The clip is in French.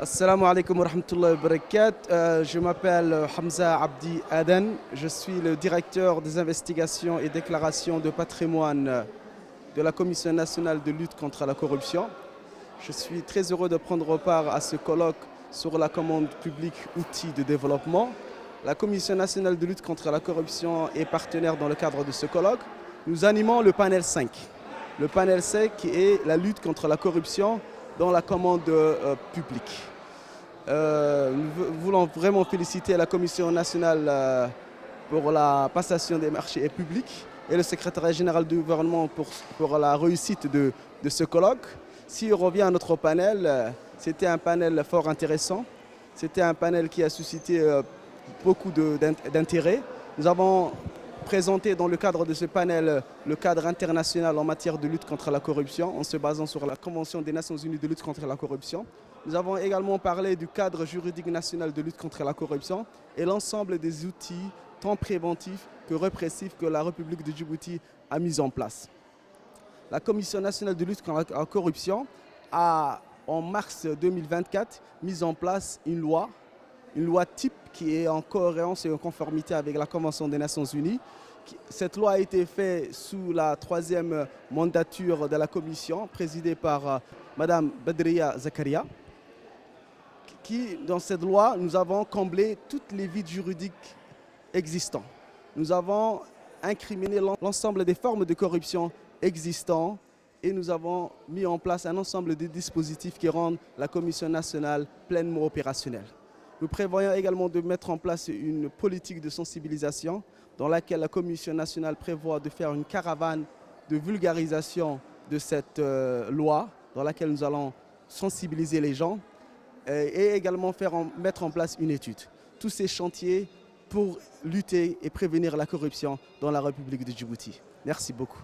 Assalamu alaikum wa rahmatullahi wa barakatuh. Je m'appelle Hamza Abdi Aden. Je suis le directeur des investigations et déclarations de patrimoine de la Commission nationale de lutte contre la corruption. Je suis très heureux de prendre part à ce colloque sur la commande publique outils de développement. La Commission nationale de lutte contre la corruption est partenaire dans le cadre de ce colloque. Nous animons le panel 5. Le panel 5 est la lutte contre la corruption dans la commande publique. Nous voulons vraiment féliciter la Commission nationale pour la passation des marchés publics et le secrétariat général du gouvernement pour la réussite de ce colloque. Si on revient à notre panel, c'était un panel fort intéressant. C'était un panel qui a suscité beaucoup d'intérêt. Nous avons présenté dans le cadre de ce panel le cadre international en matière de lutte contre la corruption en se basant sur la Convention des Nations Unies de lutte contre la corruption. Nous avons également parlé du cadre juridique national de lutte contre la corruption et l'ensemble des outils tant préventifs que répressifs que la République de Djibouti a mis en place. La Commission nationale de lutte contre la corruption a, en mars 2024, mis en place une loi type qui est en cohérence et en conformité avec la Convention des Nations Unies. Cette loi a été faite sous la 3e mandature de la Commission, présidée par Mme Badria Zakaria. Dans cette loi, nous avons comblé toutes les vides juridiques existants. Nous avons incriminé l'ensemble des formes de corruption existantes et nous avons mis en place un ensemble de dispositifs qui rendent la Commission nationale pleinement opérationnelle. Nous prévoyons également de mettre en place une politique de sensibilisation dans laquelle la Commission nationale prévoit de faire une caravane de vulgarisation de cette loi dans laquelle nous allons sensibiliser les gens et également mettre en place une étude. Tous ces chantiers pour lutter et prévenir la corruption dans la République de Djibouti. Merci beaucoup.